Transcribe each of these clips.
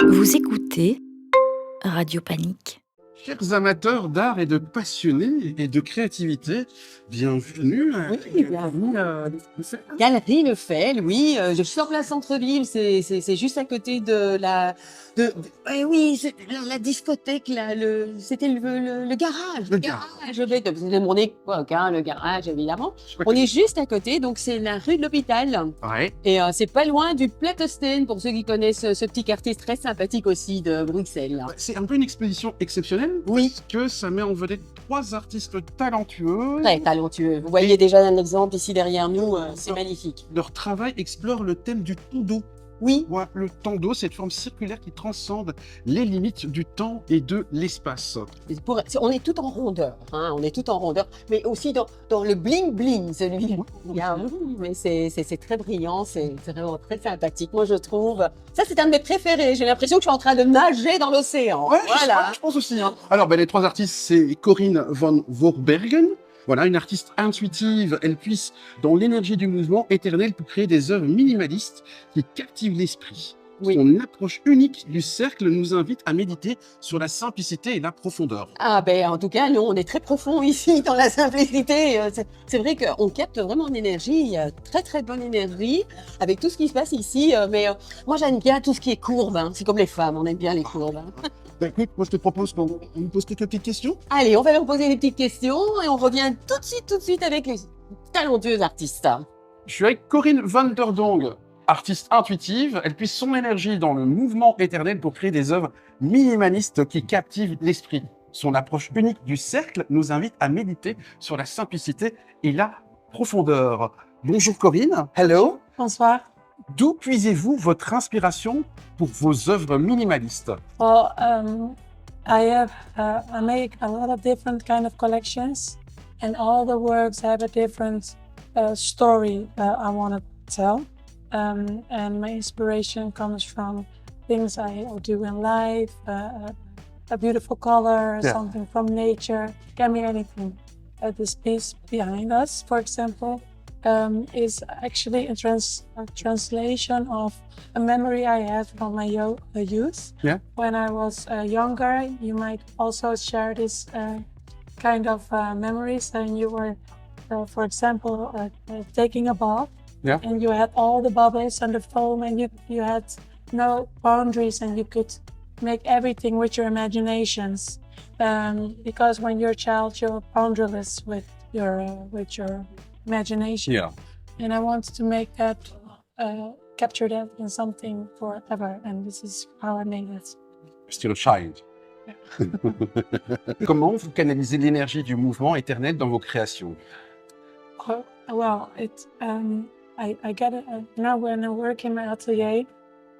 Vous écoutez Radio Panique. Chers amateurs d'art et de passionnés et de créativité, bienvenue à Oui, bienvenue. Galerie Le Fel, oui, je suis en plein centre-ville, c'est juste à côté de oui, la discothèque, là, c'était le garage. Le garage. C'est mon époque, hein, le garage, évidemment. Je crois On que- est juste à côté, donc c'est la rue de l'Hôpital. Ouais. Et c'est pas loin du Plattesten, pour ceux qui connaissent ce petit quartier très sympathique aussi de Bruxelles. Là. C'est un peu une exposition exceptionnelle. Oui. Parce que ça met en vedette 3 artistes talentueux. Très talentueux. Vous voyez déjà un exemple ici derrière nous, c'est magnifique. Leur travail explore le thème du tondo. Oui, Ouais, le tondo, cette forme circulaire qui transcende les limites du temps et de l'espace. On est tout en rondeur, hein, on est tout en rondeur, mais aussi dans le bling bling, celui. Mais c'est très brillant, c'est vraiment très sympathique. Moi, je trouve. Ça, c'est un de mes préférés. J'ai l'impression que je suis en train de nager dans l'océan. Ouais, Voilà. je pense aussi. Hein. Alors, les 3 artistes, c'est Corinne van Voorbergen. Voilà, une artiste intuitive. Elle puise dans l'énergie du mouvement éternel pour créer des œuvres minimalistes qui captivent l'esprit. Oui. Son approche unique du cercle nous invite à méditer sur la simplicité et la profondeur. Ah ben, en tout cas, nous, on est très profond ici dans la simplicité. C'est vrai qu'on capte vraiment l'énergie. Il y a très très bonne énergie avec tout ce qui se passe ici. Mais moi, j'aime bien tout ce qui est courbe. Hein. C'est comme les femmes, on aime bien les courbes. Hein. Écoute, moi je te propose qu'on nous pose quelques petites questions. Allez, on va leur poser des petites questions et on revient tout de suite avec les talentueux artistes. Je suis avec Corinne van der Donk, artiste intuitive. Elle puise son énergie dans le mouvement éternel pour créer des œuvres minimalistes qui captivent l'esprit. Son approche unique du cercle nous invite à méditer sur la simplicité et la profondeur. Bonjour Corinne. Hello. Bonsoir. D'où puisez-vous votre inspiration pour vos œuvres minimalistes? Well, I make a lot of different kind of collections, and all the works have a different story I want to tell. And my inspiration comes from things I do in life, a beautiful color, Yeah. something from nature, can be anything. This piece behind us, for example, is actually a translation of a memory I had from my youth. Yeah. When I was younger, you might also share this kind of memories. And you were, for example, taking a bath. Yeah. And you had all the bubbles and the foam, and you had no boundaries, and you could make everything with your imaginations. Because when you're a child, you're boundaryless with your imagination. Yeah. And I wanted to make that, capture that in something forever. And this is how I made it. Still a child. Comment vous canalisez l'énergie du mouvement éternel dans vos créations? Well, I get it. Now when I work in my atelier,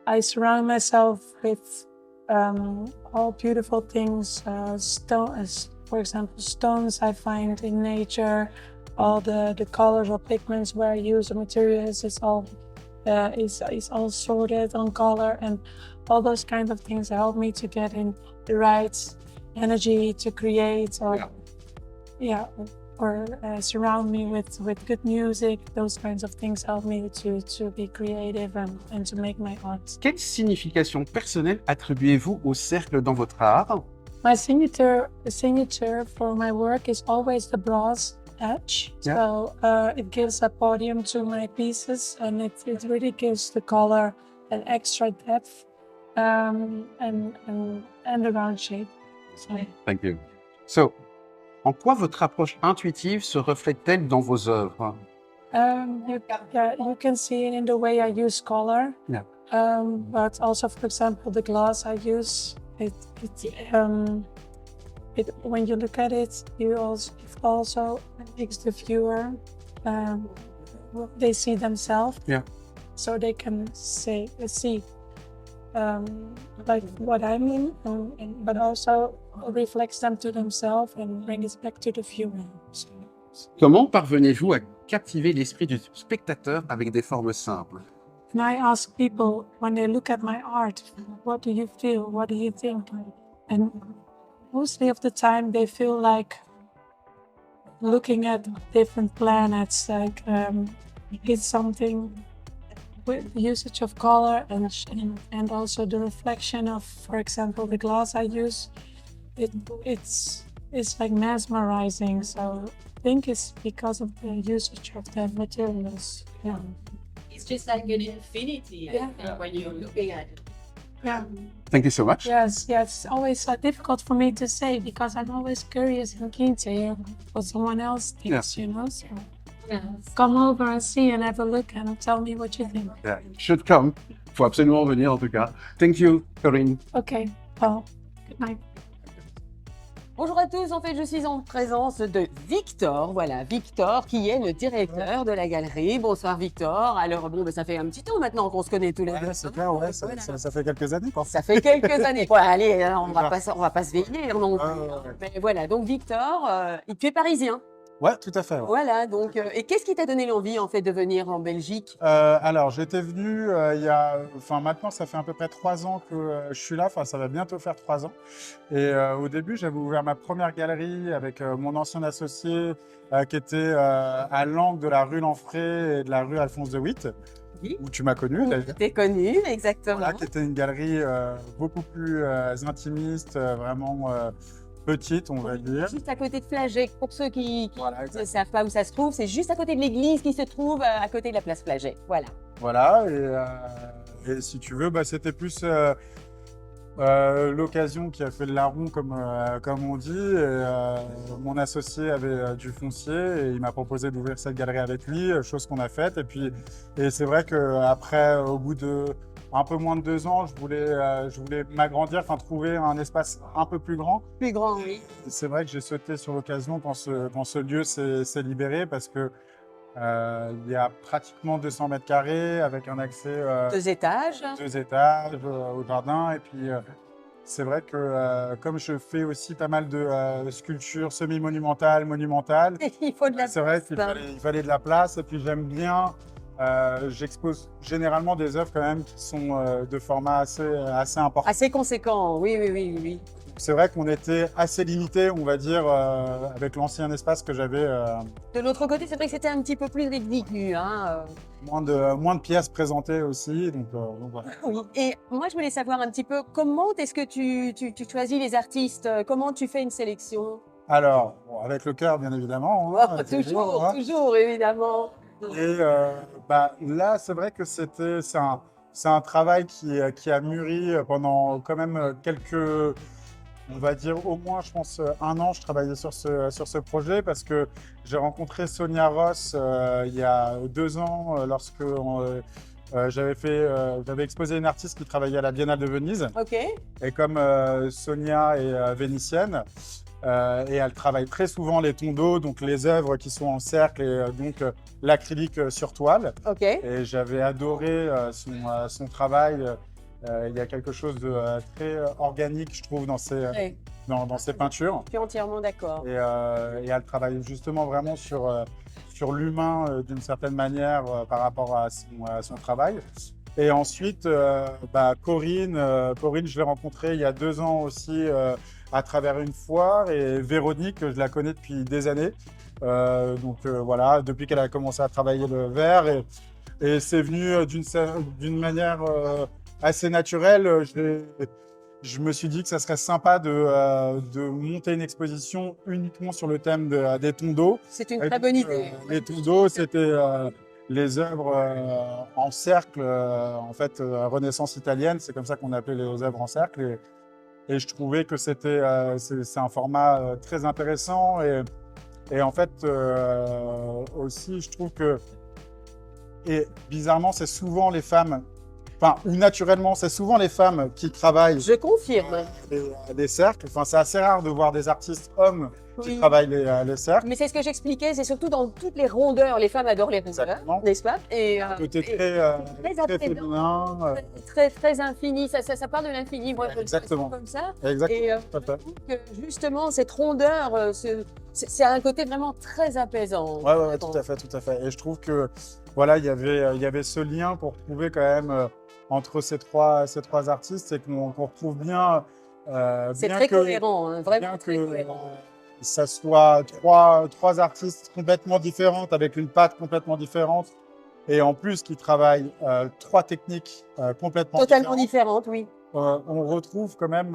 I surround myself with all beautiful things, for example, stones I find in nature, all the colors or pigments where I use the materials is all sorted on color, and all those kinds of things help me to get in the right energy to create, or surround me with good music. Those kinds of things help me to be creative and to make my art. Quelle signification personnelle attribuez-vous au cercle dans votre art? My signature for my work is always the brass edge. Yeah. So it gives a podium to my pieces, and it really gives the color an extra depth and a round shape. So, Thank you. So, en quoi votre approche intuitive se reflète-t-elle dans vos œuvres? you can see it in the way I use color. Yeah. But also, for example, the glass I use, when you look at it, it also makes the viewer, they see themselves. Yeah. So they can see like what I mean, but also reflects them to themselves and brings it back to the viewer. So, Comment parvenez-vous à captiver l'esprit du spectateur avec des formes simples? and I ask people when they look at my art, what do you feel? What do you think? And mostly of the time they feel like looking at different planets, like it's something with the usage of color and also the reflection of, for example, the glass I use. It's like mesmerizing. So I think it's because of the usage of the materials. Yeah. It's just like an infinity, Yeah. I think, when you're looking at it. Yeah. Thank you so much. Yes. It's always difficult for me to say because I'm always curious and keen to hear what someone else thinks. You know. So Yes. come over and see and have a look and tell me what you think. Yeah, you should come. Faut absolument venir en tout cas. Thank you, Corinne. Okay. Well, good night. Bonjour à tous, en fait je suis en présence de Victor, voilà, Victor qui est le directeur de la galerie. Bonsoir Victor, alors bon, ça fait un petit temps maintenant qu'on se connaît tous les deux. Ouais, c'est clair, ouais, Voilà. ça fait quelques années quoi. Ça fait quelques années. Bon, allez, on va pas se veiller non plus. Ouais. Mais voilà, donc Victor, tu es parisien. Ouais, tout à fait. Ouais. Voilà, donc, et qu'est-ce qui t'a donné l'envie en fait de venir en Belgique? Alors, j'étais venu maintenant, ça fait à peu près 3 ans que je suis là. Enfin, ça va bientôt faire 3 ans. Et au début, j'avais ouvert ma première galerie avec mon ancien associé qui était à l'angle de la rue Lanfray et de la rue Alphonse de Witt, Oui. où tu m'as connu d'ailleurs. T'es connu, exactement. Voilà, qui était une galerie beaucoup plus intimiste, vraiment petite, on va dire. Juste à côté de Flagey, pour ceux qui Voilà, ne savent pas où ça se trouve, c'est juste à côté de l'église qui se trouve à côté de la place Flagey. Voilà. Voilà, et si tu veux, c'était plus l'occasion qui a fait le larron, comme on dit. Et, mon associé avait du foncier et il m'a proposé d'ouvrir cette galerie avec lui, chose qu'on a faite. Et c'est vrai qu'après, au bout de un peu moins de 2 ans, je voulais m'agrandir, trouver un espace un peu plus grand. Plus grand, oui. C'est vrai que j'ai sauté sur l'occasion quand ce lieu s'est libéré parce que il y a pratiquement 200 mètres carrés avec un accès 2 étages. 2 étages au jardin. Et puis, c'est vrai que comme je fais aussi pas mal de sculptures semi-monumentales, monumentales, Il faut de la c'est vrai place. qu'il fallait de la place. Et puis, j'aime bien, j'expose généralement des œuvres quand même qui sont de format assez important. Assez conséquent, oui. C'est vrai qu'on était assez limité, on va dire, avec l'ancien espace que j'avais. De l'autre côté, c'est vrai que c'était un petit peu plus exigu. Moins de pièces présentées aussi, donc voilà. Oui. Et moi, je voulais savoir un petit peu comment est-ce que tu choisis les artistes? Comment tu fais une sélection? Alors, bon, avec le cœur, bien évidemment. hein, Toujours, évidemment. Et là, c'est vrai que c'est un travail qui a mûri pendant quand même on va dire au moins, je pense, 1 an, je travaillais sur ce projet parce que j'ai rencontré Sonia Ross il y a 2 ans lorsque j'avais exposé une artiste qui travaillait à la Biennale de Venise. Ok. Et comme Sonia est vénitienne, et elle travaille très souvent les tons d'eau, donc les œuvres qui sont en cercle et donc l'acrylique sur toile. Ok. Et j'avais adoré son travail. Il y a quelque chose de très organique, je trouve, dans Ouais. dans ses peintures. Je suis entièrement d'accord. Et elle travaille justement vraiment sur l'humain d'une certaine manière par rapport à son travail. Et ensuite, Corinne, je l'ai rencontrée il y a 2 ans aussi à travers une foire. Et Véronique, je la connais depuis des années. Voilà, depuis qu'elle a commencé à travailler le verre. Et c'est venu d'une manière assez naturelle. Je me suis dit que ça serait sympa de monter une exposition uniquement sur le thème des tons d'eau. C'est une très bonne idée. Les tons d'eau, c'était les œuvres en cercle, en fait, Renaissance italienne, c'est comme ça qu'on appelait les œuvres en cercle. Et je trouvais que c'est un format très intéressant. Et en fait, aussi, je trouve que, et bizarrement, c'est souvent les femmes, ou naturellement, c'est souvent les femmes qui travaillent Je confirme. les cercles. C'est assez rare de voir des artistes hommes qui Oui. travaillent les cercles. Mais c'est ce que j'expliquais, c'est surtout dans toutes les rondeurs. Les femmes adorent les rondeurs, Exactement. n'est-ce pas? Et Côté et très apaisant, féminin. très infini. Ça part de l'infini. Moi, je le Exactement. sens comme ça. Exactement. Et tout à fait. je trouve que justement, cette rondeur, c'est un côté vraiment très apaisant. Ouais, tout à fait, tout à fait. Et je trouve que voilà, il y avait ce lien qu'on retrouvait quand même entre ces trois artistes et qu'on retrouve bien. C'est bien très que- cohérent, hein, vraiment Bien très que cohérent. ça soit trois artistes complètement différentes avec une patte complètement différente et en plus qui travaille 3 techniques complètement Totalement différentes, différente, oui. on retrouve quand même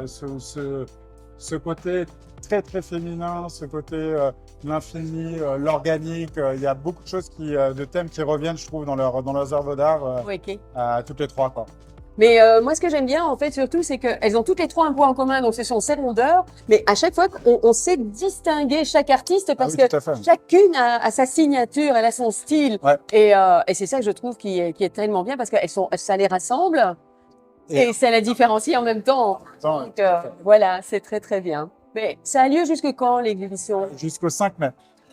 ce côté très très féminin, ce côté l'infini, l'organique. Il y a beaucoup de choses de thèmes qui reviennent, je trouve, dans leurs œuvres d'art, Oui, ok. toutes les 3, quoi. Mais moi, ce que j'aime bien, en fait, surtout, c'est qu'elles ont toutes les 3 un point en commun. Donc, ce sont ces rondeurs. Mais à chaque fois, on sait distinguer chaque artiste parce oui, tout à que fait. chacune a sa signature, elle a son style. Ouais. Et c'est ça que je trouve qui est tellement bien parce que ça les rassemble et ça les différencie en même temps. Attends, Donc, voilà, c'est très, très bien. Mais ça a lieu jusque quand, l'exhibition? jusqu'au 5 mai.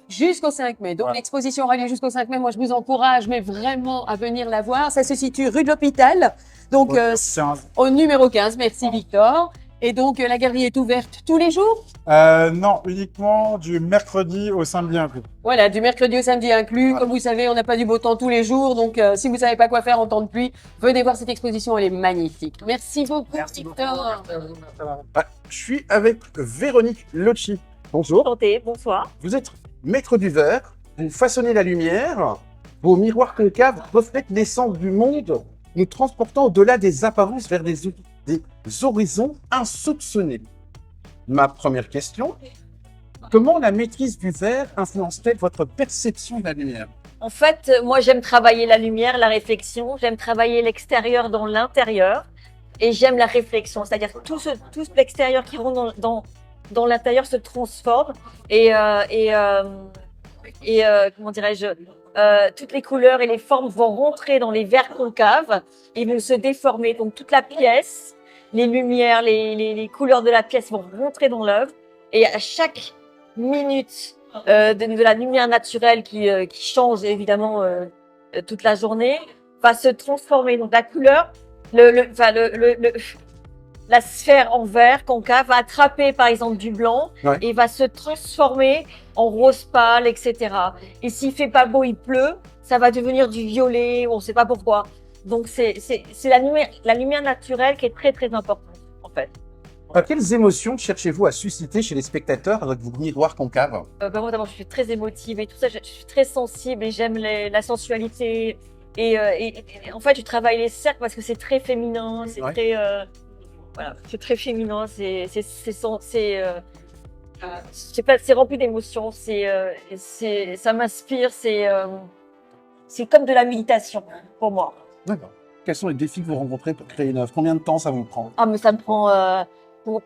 Jusqu'au 5 mai. Donc, Ouais. l'exposition aura lieu jusqu'au 5 mai. Moi, je vous encourage, mais vraiment à venir la voir. Ça se situe rue de l'Hôpital. Donc, au numéro 15. Merci, Victor. Et donc, la galerie est ouverte tous les jours? Non, uniquement du mercredi au samedi inclus. Voilà, du mercredi au samedi inclus. Ouais. Comme vous savez, on n'a pas du beau temps tous les jours. Donc, si vous savez pas quoi faire en temps de pluie, venez voir cette exposition. Elle est magnifique. Merci beaucoup, Victor. Je suis avec Véronique Locci. Bonjour. Santé, bonsoir. Vous êtes maître du verre, vous façonnez la lumière, vos miroirs concaves reflètent l'essence du monde, nous transportant au-delà des apparences vers des horizons insoupçonnés. Ma première question, comment la maîtrise du verre influence-t-elle votre perception de la lumière? En fait, moi, j'aime travailler la lumière, la réflexion. J'aime travailler l'extérieur dans l'intérieur. Et j'aime la réflexion. C'est-à-dire que tout l'extérieur qui rentre dans l'intérieur se transforme. Et comment dirais-je, toutes les couleurs et les formes vont rentrer dans les verres concaves et vont se déformer. Donc, toute la pièce, les lumières, les couleurs de la pièce vont rentrer dans l'œuvre. Et à chaque minute de la lumière naturelle qui change évidemment toute la journée, va se transformer. Donc, la couleur, la sphère en verre concave va attraper par exemple du blanc et va se transformer en rose pâle, etc. Et s'il fait pas beau, il pleut, ça va devenir du violet, on ne sait pas pourquoi. Donc c'est la lumière naturelle qui est très très importante en fait. Quelles émotions cherchez-vous à susciter chez les spectateurs avec vos miroirs concaves? Moi d'abord je suis très émotive et tout ça, je suis très sensible et j'aime la sensualité. Et en fait, je travaille les cercles parce que c'est très féminin, c'est très voilà, c'est très féminin, c'est rempli d'émotions, ça m'inspire, c'est comme de la méditation pour moi. D'accord. Quels sont les défis que vous rencontrez pour créer une œuvre? Combien de temps ça vous prend? Ah, mais ça me prend 3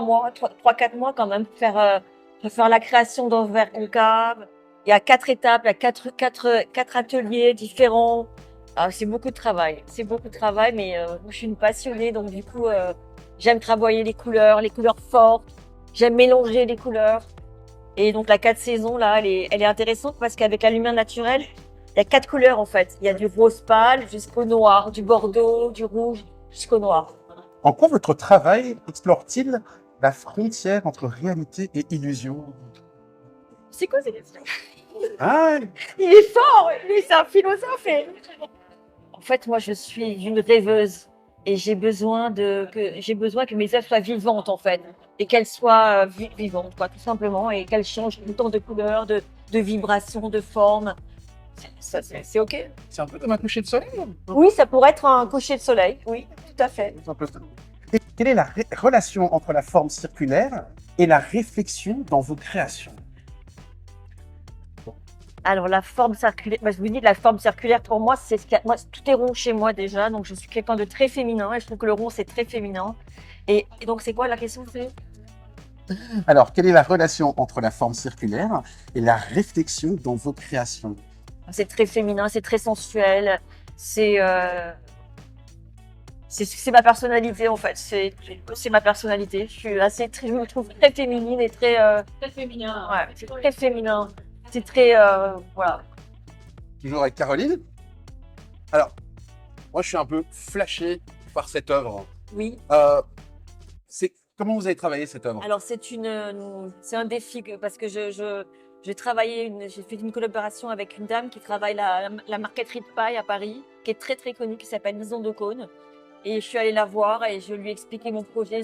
mois, 3-4 mois quand même pour faire la création d'un verre concave. Il y a 4 étapes, il y a 4 ateliers différents. Ah, c'est beaucoup de travail, mais moi, je suis une passionnée, donc du coup, j'aime travailler les couleurs fortes, j'aime mélanger les couleurs. Et donc la 4 saisons, là, elle est intéressante parce qu'avec la lumière naturelle, il y a 4 couleurs en fait. Il y a du rose pâle jusqu'au noir, du bordeaux, du rouge jusqu'au noir. En quoi votre travail explore-t-il la frontière entre réalité et illusion? C'est quoi ces questions? Ah, Il est fort, lui, c'est un philosophe. En fait, moi, je suis une rêveuse et j'ai besoin que mes œuvres soient vivantes, en fait, et qu'elles soient vivantes, quoi, tout simplement, et qu'elles changent tout le temps de couleur, de vibration, de forme. C'est OK. c'est un peu comme un coucher de soleil. Oui, ça pourrait être un coucher de soleil. Oui, tout à fait. C'est un peu ça. Et quelle est la relation entre la forme circulaire et la réflexion dans vos créations? Alors, la forme circulaire, je vous dis, la forme circulaire, pour moi, moi, tout est rond chez moi déjà, donc je suis quelqu'un de très féminin et je trouve que le rond, c'est très féminin. Et donc, c'est quoi la question? Alors, quelle est la relation entre la forme circulaire et la réflexion dans vos créations? C'est très féminin, c'est très sensuel, c'est ma personnalité en fait, c'est ma personnalité. Je me trouve très féminine et très féminin. Ouais, c'est très féminin. C'est très voilà. Toujours avec Caroline. Alors, moi, je suis un peu flashé par cette œuvre. Oui. Comment vous avez travaillé cette œuvre? Alors c'est un défi parce que j'ai fait une collaboration avec une dame qui travaille la marqueterie de paille à Paris, qui est très très connue, qui s'appelle Lison de Cône. Et je suis allée la voir et je lui ai expliqué mon projet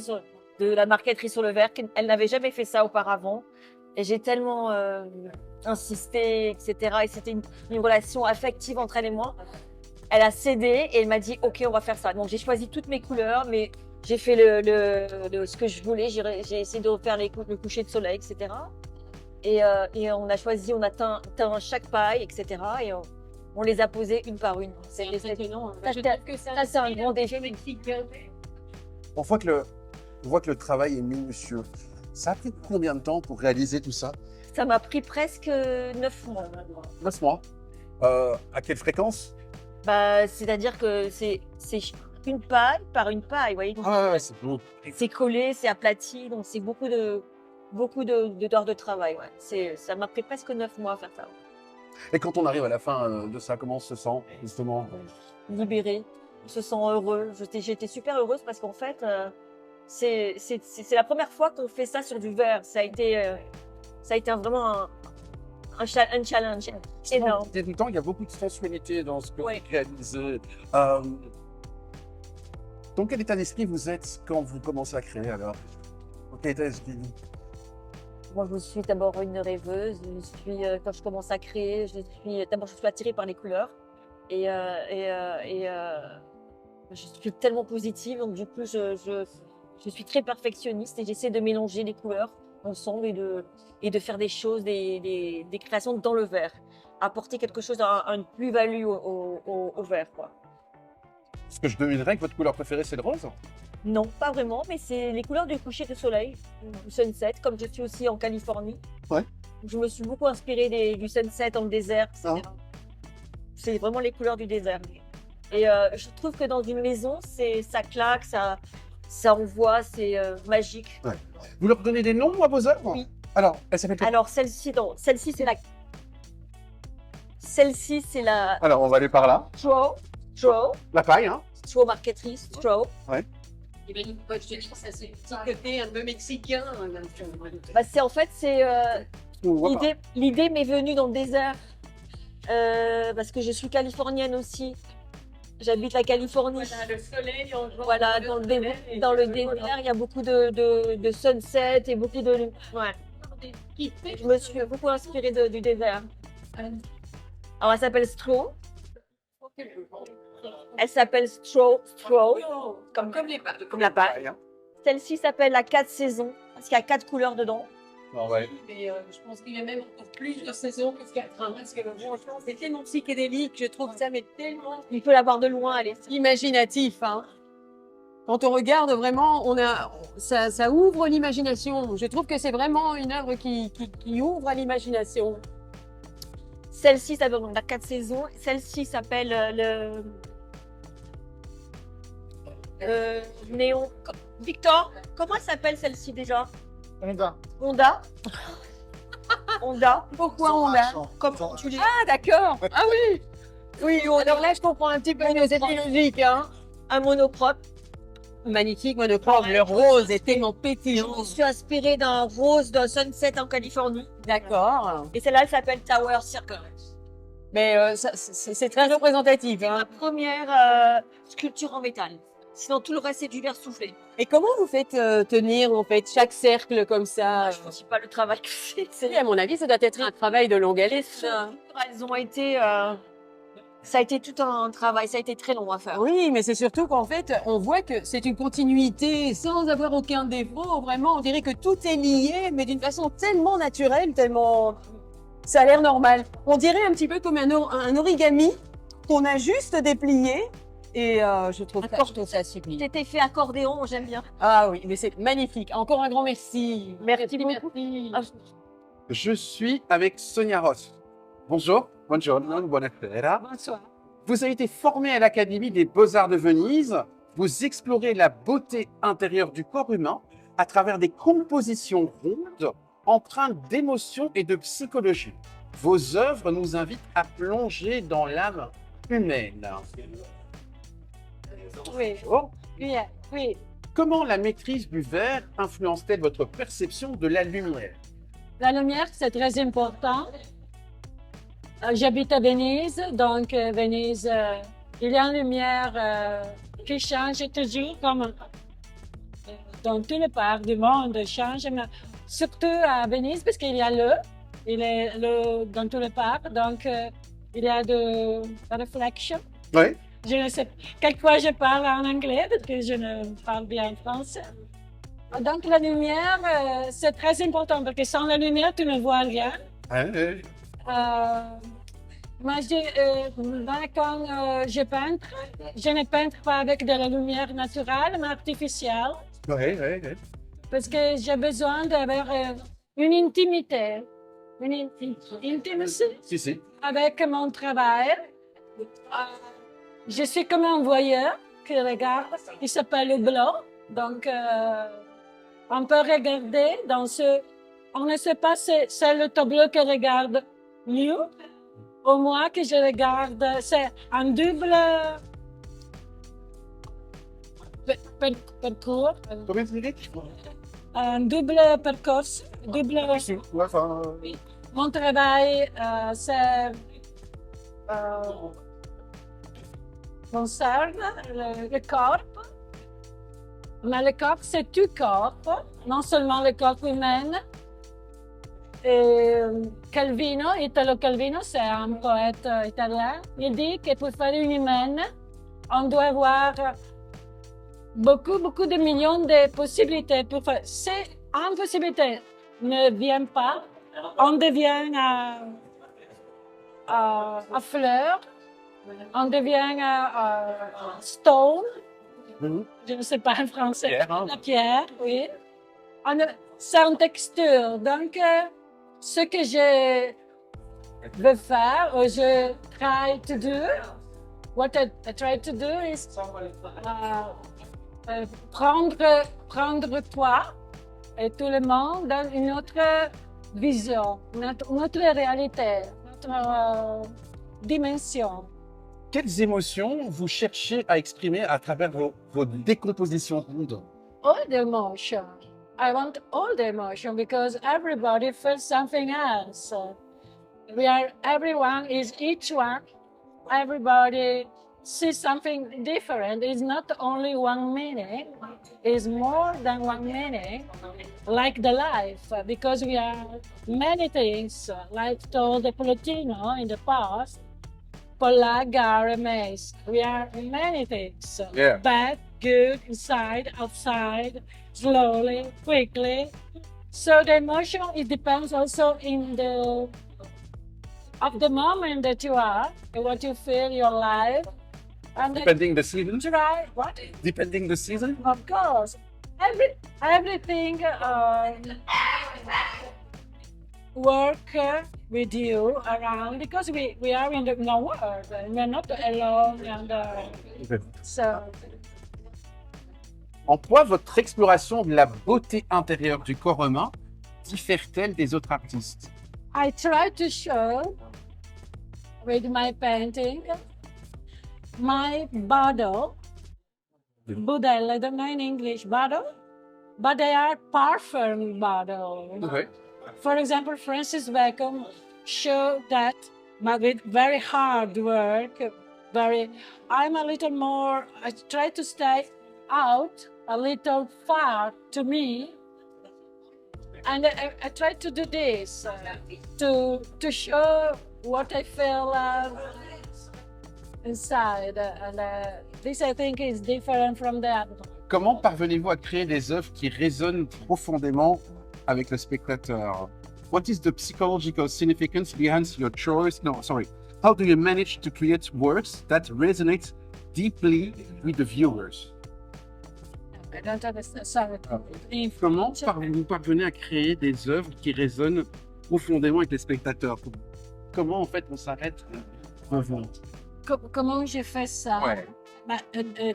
de la marqueterie sur le verre. Elle n'avait jamais fait ça auparavant. Et j'ai tellement insisté, etc. Et c'était une relation affective entre elle et moi. Elle a cédé et elle m'a dit ok, on va faire ça. Donc j'ai choisi toutes mes couleurs, mais j'ai fait ce que je voulais. J'ai essayé de refaire le coucher de soleil, etc. Et on a choisi, on a teint chaque paille, etc. Et on les a posées une par une. C'est impressionnant. Ça, c'est un grand défi. On voit que le travail est minutieux. Ça a pris combien de temps pour réaliser tout ça? Ça m'a pris presque 9 mois. 9 mois. À quelle fréquence? Bah, c'est-à-dire que c'est une paille par une paille, vous voyez. Donc, Ouais, c'est bon. c'est collé, c'est aplati, donc c'est beaucoup d'heures de travail. Ouais. Ça m'a pris presque 9 mois à faire ça. Et quand on arrive à la fin de ça, comment on se sent, justement? Libérée, on se sent heureux. J'étais super heureuse parce qu'en fait, c'est la première fois qu'on fait ça sur du verre. Ça a été vraiment un challenge énorme. En même temps, il y a beaucoup de sensualité dans ce que Ouais. vous réalisez. Dans quel état d'esprit vous êtes quand vous commencez à créer alors? Dans quel état d'esprit? Moi, je suis d'abord une rêveuse. Quand je commence à créer, je suis attirée par les couleurs. Et je suis tellement positive. Donc, du coup, je suis très perfectionniste et j'essaie de mélanger les couleurs ensemble et de faire des choses, des créations dans le verre. Apporter quelque chose, une plus-value au verre, quoi. Est-ce que je devinerais que votre couleur préférée, c'est le rose? Non, pas vraiment, mais c'est les couleurs du coucher de soleil, du sunset, comme je suis aussi en Californie. Ouais. Je me suis beaucoup inspirée du sunset dans le désert, etc. Ah. C'est vraiment les couleurs du désert. Et je trouve que dans une maison, ça claque, ça envoie, c'est magique. Ouais. Vous leur donnez des noms à vos œuvres? Oui. Alors, elle s'appelle comment? Alors celle-ci, c'est la Alors, on va aller par là. Straw La paille, hein? marqueterie, Straw. Je te dis, ça c'est un petit côté un peu mexicain. Bah, c'est On voit pas. l'idée m'est venue dans le désert parce que je suis californienne aussi. J'habite la Californie. Le soleil, on voit. Voilà, dans le désert, il y a beaucoup de sunset et beaucoup de. Ouais. Je me suis beaucoup inspirée du désert. Alors, elle s'appelle Straw. Elle s'appelle Straw, comme la paille. Hein. Celle-ci s'appelle la 4 saisons parce qu'il y a 4 couleurs dedans. Ah ouais. Mais je pense qu'il y a même encore plus de saisons que 4. Parce que franchement, c'est tellement psychédélique. Je trouve ça mais tellement Il peut la voir de loin, elle est. imaginatif. Hein. Quand on regarde vraiment, ça ouvre l'imagination. Je trouve que c'est vraiment une œuvre qui ouvre à l'imagination. Celle-ci s'appelle donc la 4 saisons. Celle-ci s'appelle le Néon. Victor, comment elle s'appelle celle-ci déjà? Honda. Honda. Pourquoi on l'a? Comment tu dis? Ah d'accord. Ah oui. Oui, alors là je comprends un petit peu mieux cette logique. Hein. Un monochrome. Magnifique monochrome. Le rose est tellement Je pétillant. me suis inspirée d'un rose d'un sunset en Californie. D'accord. Et celle-là, elle s'appelle Tower Circle. Mais c'est très représentatif. Hein. La première sculpture en métal. Sinon, tout le reste, c'est du verre soufflé. Et comment vous faites tenir en fait chaque cercle comme ça? Je ne sais pas le travail que c'est. Oui, à mon avis, ça doit être un travail de longue Les haleine. sculptures, elles ont été. Ça a été tout un travail, ça a été très long à faire. Oui, mais c'est surtout qu'en fait, on voit que c'est une continuité sans avoir aucun défaut. Vraiment, on dirait que tout est lié, mais d'une façon tellement naturelle, tellement. Ça a l'air normal. On dirait un petit peu comme un origami qu'on a juste déplié. Et je trouve ça sublime. C'était fait accordéon, j'aime bien. Ah oui, mais c'est magnifique. Encore un grand merci. Merci beaucoup. Merci. Ah, Je suis avec Sonia Ross. Bonjour. Buongiorno, buonasera. Bonsoir. Vous avez été formée à l'Académie des Beaux-Arts de Venise. Vous explorez la beauté intérieure du corps humain à travers des compositions rondes, empreintes d'émotion et de psychologie. Vos œuvres nous invitent à plonger dans l'âme humaine. Oui. Oh. Oui. Comment la maîtrise du verre influence-t-elle votre perception de la lumière? La lumière, c'est très important. J'habite à Venise, donc Venise, il y a une lumière qui change toujours, comme dans tous les parts du monde change. Mais surtout à Venise, parce qu'il y a il est dans tous les parcs, donc il y a de reflection. Oui. Je ne sais, quelquefois je parle en anglais parce que je ne parle bien français. Donc la lumière, c'est très important parce que sans la lumière, tu ne vois rien. Moi, quand je peintre, je ne peintre pas avec de la lumière naturelle, mais artificielle, Oui. parce que j'ai besoin d'avoir une intimité, intimacy Si. avec mon travail. Je suis comme un voyeur qui regarde, qui s'appelle le blanc. Donc, on peut regarder dans ce... On ne sait pas si c'est le tableau que regarde mieux. Au moins que je regarde, c'est un double parcours. Combien de minutes? Un double parcours. Mon travail, c'est... concerne le corps. Mais le corps, c'est tout corps, non seulement le corps humain. Et Calvino, Italo Calvino, c'est un poète italien. Il dit que pour faire une humaine, on doit avoir beaucoup de millions de possibilités pour faire. Si une possibilité ne vient pas, on devient à fleur, on devient stone. Je ne sais pas en français. Pierre, hein? La pierre, oui. C'est une texture. Donc, ce que je veux faire, ou je try to do, what I try to do is prendre toi et tout le monde dans une autre vision, notre réalité, notre dimension. Quelles émotions vous cherchez à exprimer à travers vos décompositions rondes? All the emotion. I want all the emotion because everybody feels something else. Everyone is each one. Everybody sees something different. It's not only one meaning. It's more than one meaning. Like the life, because we are many things. Like told the Plotino in the past. Polak are amazed. We are many things. Yeah. Bad, good, inside, outside, slowly, quickly. So the emotion, it depends also of the moment that you are, and what you feel, your life. And Depending the season? try, what? Depending the season? Of course. Everything work with you around because we are in the world and we're not alone and so En quoi votre exploration de la beauté intérieure du corps humain diffère-t-elle des autres artistes? I try to show with my painting my bottle, Budel, I don't know in English, bottle, but they are parfum bottle. Oui. For example, Francis Bacon showed that with very hard work, I'm a little more, I try to stay out, a little far to me. And I try to do this, to show what I feel inside. And this I think is different from the other. Comment parvenez-vous à créer des œuvres qui résonnent profondément avec le spectateur? What is the psychological significance behind your choice? No, sorry. How do you manage to create works that resonate deeply with the viewers? I don't understand. Sorry. Comment vous parvenez à créer des œuvres qui résonnent profondément avec les spectateurs? Comment en fait on s'arrête avant? Comment j'ai fait ça? Ouais. Bah,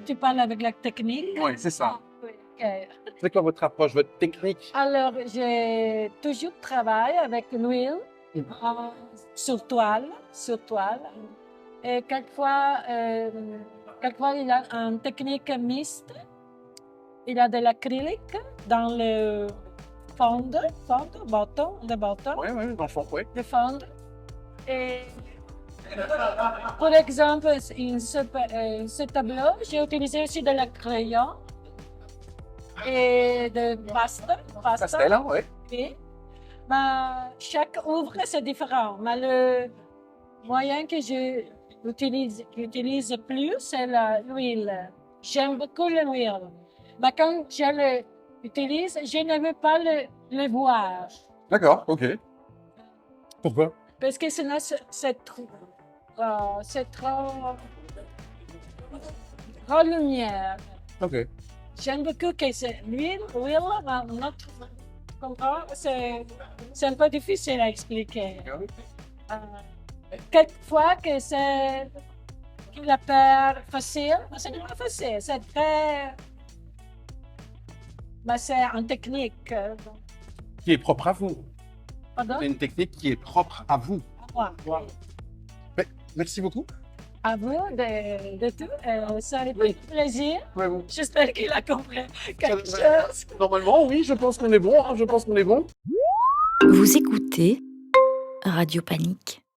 tu parles avec la technique? Oui, c'est ça. Oui, ok. C'est quoi votre approche, votre technique? Alors, j'ai toujours travaillé avec l'huile sur toile. Et quelquefois, il y a une technique mixte. Il y a de l'acrylique dans le bottom, Oui, dans le fond, oui. le fond. Et pour exemple, ce tableau, j'ai utilisé aussi de la crayon et de pasta. Pastel, hein, oui. Oui. Mais chaque ouvre, c'est différent. Mais le moyen que j'utilise plus, c'est l'huile. J'aime beaucoup l'huile. Mais quand je l'utilise, je ne veux pas le voir. D'accord, ok. Pourquoi? Parce que sinon, c'est trop lumière. Ok. J'aime beaucoup que c'est l'huile, mais notre comprends, c'est un peu difficile à expliquer. Quelquefois que c'est qu'il a peur facile, mais c'est pas facile, c'est très, mais c'est en technique. Qui est propre à vous. Pardon? C'est une technique qui est propre à vous. Ouais. Mais, merci beaucoup. À vous de tout. Ça a été un plaisir. Ouais, bon. J'espère qu'il a compris quelque devrait- chose. Normalement, oui, je pense qu'on est bon. Je pense qu'on est bon. Vous écoutez Radio Panique.